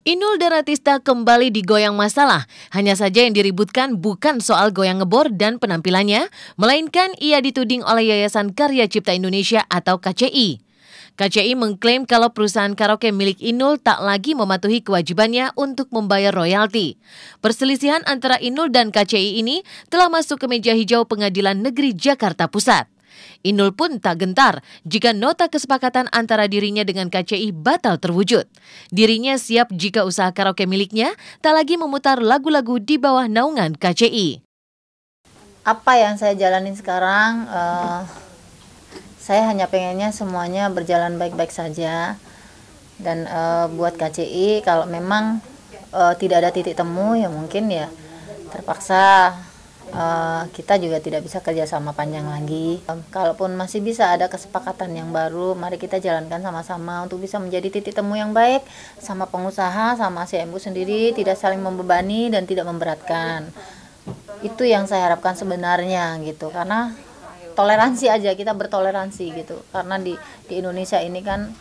Inul Daratista kembali digoyang masalah. Hanya saja yang diributkan bukan soal goyang ngebor dan penampilannya, melainkan ia dituding oleh Yayasan Karya Cipta Indonesia atau KCI. KCI mengklaim kalau perusahaan karaoke milik Inul tak lagi mematuhi kewajibannya untuk membayar royalti. Perselisihan antara Inul dan KCI ini telah masuk ke meja hijau Pengadilan Negeri Jakarta Pusat. Inul pun tak gentar jika nota kesepakatan antara dirinya dengan KCI batal terwujud. Dirinya siap jika usaha karaoke miliknya tak lagi memutar lagu-lagu di bawah naungan KCI. Apa yang saya jalanin sekarang, saya hanya pengennya semuanya berjalan baik-baik saja. Dan buat KCI kalau memang tidak ada titik temu ya mungkin ya terpaksa kita juga tidak bisa kerjasama panjang lagi. Kalaupun masih bisa ada kesepakatan yang baru, mari kita jalankan sama-sama untuk bisa menjadi titik temu yang baik sama pengusaha, sama CMU sendiri, tidak saling membebani dan tidak memberatkan. Itu yang saya harapkan sebenarnya gitu, karena toleransi aja, kita bertoleransi gitu. Karena di Indonesia ini kan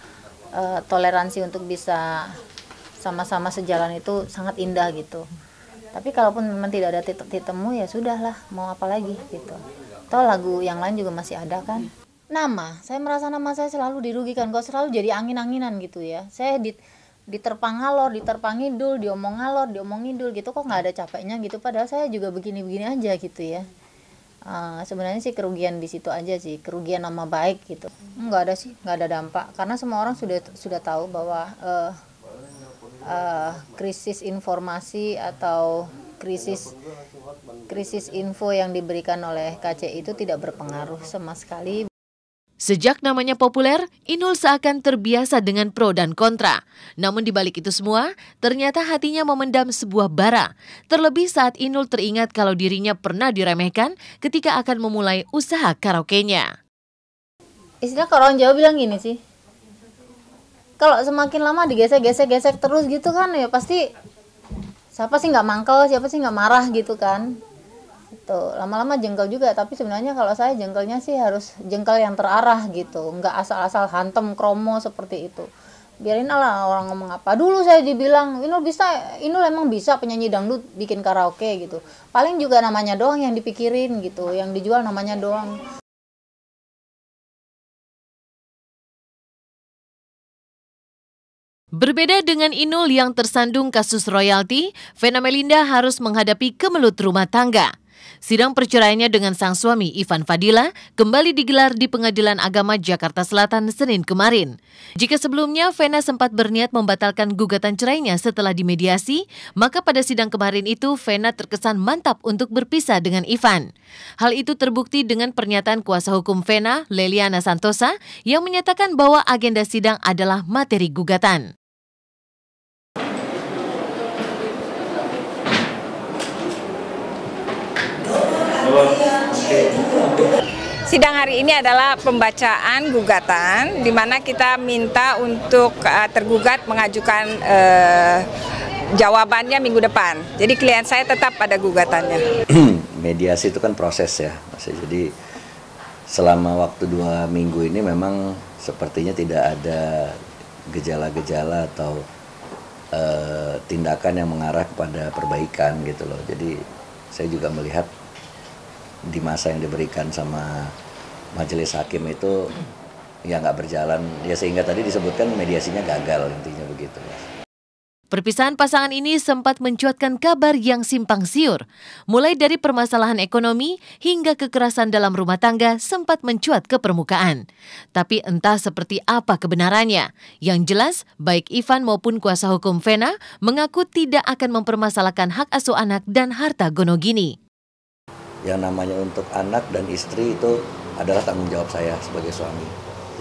toleransi untuk bisa sama-sama sejalan itu sangat indah gitu. Tapi kalaupun memang tidak ada titik temu ya sudahlah, mau apa lagi gitu. Toh lagu yang lain juga masih ada kan. Saya merasa nama saya selalu dirugikan, kok selalu jadi angin-anginan gitu ya. Saya diterpang ngalor, diterpang ngidul, diomong ngalor, diomong ngidul gitu, kok nggak ada capeknya gitu. Padahal saya juga begini-begini aja gitu ya. Sebenarnya sih kerugian di situ aja sih, kerugian nama baik gitu. Nggak ada sih, nggak ada dampak. Karena semua orang sudah tahu bahwa krisis informasi atau krisis info yang diberikan oleh KCI itu tidak berpengaruh sama sekali. Sejak namanya populer, Inul seakan terbiasa dengan pro dan kontra. Namun di balik itu semua, ternyata hatinya memendam sebuah bara. Terlebih saat Inul teringat kalau dirinya pernah diremehkan ketika akan memulai usaha karaoke-nya. Istilah kalau orang Jawa bilang gini sih, kalau semakin lama digesek-gesek terus gitu kan ya pasti siapa sih nggak mangkel, siapa sih nggak marah gitu kan. Itu lama-lama jengkel juga, tapi sebenarnya kalau saya jengkelnya sih harus jengkel yang terarah gitu, nggak asal-asal hantem kromo seperti itu. Biarin lah orang ngomong apa. Dulu saya dibilang Inul emang bisa penyanyi dangdut bikin karaoke gitu. Paling juga namanya doang yang dipikirin gitu, yang dijual namanya doang. Berbeda dengan Inul yang tersandung kasus royalti, Vena Melinda harus menghadapi kemelut rumah tangga. Sidang perceraiannya dengan sang suami Ivan Fadila kembali digelar di Pengadilan Agama Jakarta Selatan Senin kemarin. Jika sebelumnya Vena sempat berniat membatalkan gugatan cerainya setelah dimediasi, maka pada sidang kemarin itu Vena terkesan mantap untuk berpisah dengan Ivan. Hal itu terbukti dengan pernyataan kuasa hukum Vena, Leliana Santosa, yang menyatakan bahwa agenda sidang adalah materi gugatan. Sidang hari ini adalah pembacaan gugatan di mana kita minta untuk tergugat mengajukan jawabannya minggu depan. Jadi klien saya tetap pada gugatannya. Mediasi itu kan proses ya, jadi selama waktu 2 minggu ini memang sepertinya tidak ada gejala-gejala atau tindakan yang mengarah kepada perbaikan gitu loh. Jadi saya juga melihat di masa yang diberikan sama majelis hakim itu ya nggak berjalan ya, sehingga tadi disebutkan mediasinya gagal, intinya begitu. Perpisahan pasangan ini sempat mencuatkan kabar yang simpang siur. Mulai dari permasalahan ekonomi hingga kekerasan dalam rumah tangga sempat mencuat ke permukaan. Tapi entah seperti apa kebenarannya. Yang jelas, baik Ivan maupun kuasa hukum Vena mengaku tidak akan mempermasalahkan hak asuh anak dan harta gonogini. Yang namanya untuk anak dan istri itu adalah tanggung jawab saya sebagai suami.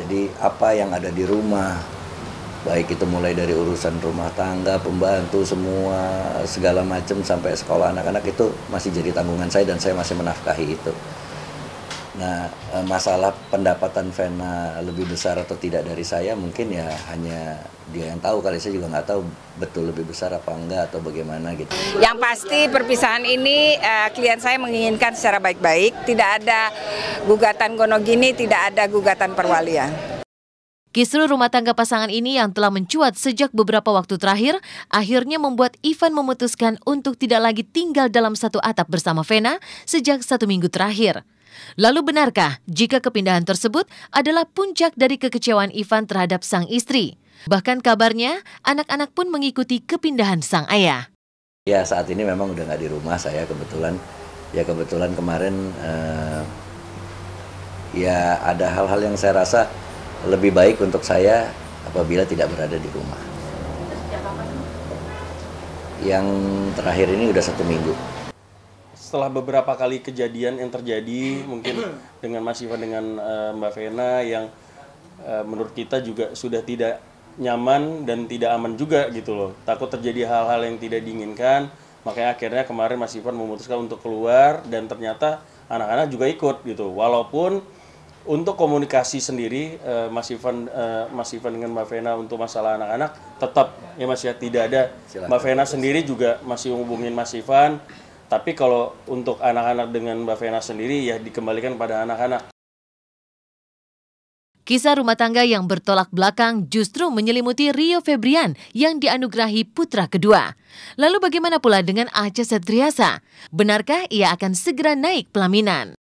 Jadi apa yang ada di rumah, baik itu mulai dari urusan rumah tangga, pembantu, semua segala macam sampai sekolah anak-anak itu masih jadi tanggungan saya dan saya masih menafkahi itu. Nah, masalah pendapatan Vena lebih besar atau tidak dari saya mungkin ya hanya dia yang tahu kali, saya juga nggak tahu betul lebih besar apa enggak atau bagaimana gitu. Yang pasti perpisahan ini klien saya menginginkan secara baik-baik, tidak ada gugatan gonogini, tidak ada gugatan perwalian. Kisru rumah tangga pasangan ini yang telah mencuat sejak beberapa waktu terakhir, akhirnya membuat Ivan memutuskan untuk tidak lagi tinggal dalam satu atap bersama Vena sejak 1 minggu terakhir. Lalu benarkah jika kepindahan tersebut adalah puncak dari kekecewaan Ivan terhadap sang istri? Bahkan kabarnya, anak-anak pun mengikuti kepindahan sang ayah. Ya, saat ini memang udah nggak di rumah saya kebetulan. Ya kebetulan kemarin ya ada hal-hal yang saya rasa lebih baik untuk saya apabila tidak berada di rumah. Yang terakhir ini udah 1 minggu. Setelah beberapa kali kejadian yang terjadi mungkin dengan Mas Ivan dengan Mbak Vena yang menurut kita juga sudah tidak nyaman dan tidak aman juga gitu loh. Takut terjadi hal-hal yang tidak diinginkan, makanya akhirnya kemarin Mas Ivan memutuskan untuk keluar dan ternyata anak-anak juga ikut gitu. Walaupun untuk komunikasi sendiri Mas Ivan dengan Mbak Vena untuk masalah anak-anak tetap ya Mas ya, tidak ada. Mbak Vena sendiri juga masih hubungin Mas Ivan, tapi kalau untuk anak-anak dengan Mbak Vena sendiri ya dikembalikan pada anak-anak. Kisah rumah tangga yang bertolak belakang justru menyelimuti Rio Febrian yang dianugerahi putra kedua. Lalu bagaimana pula dengan Acha Septriasa? Benarkah ia akan segera naik pelaminan?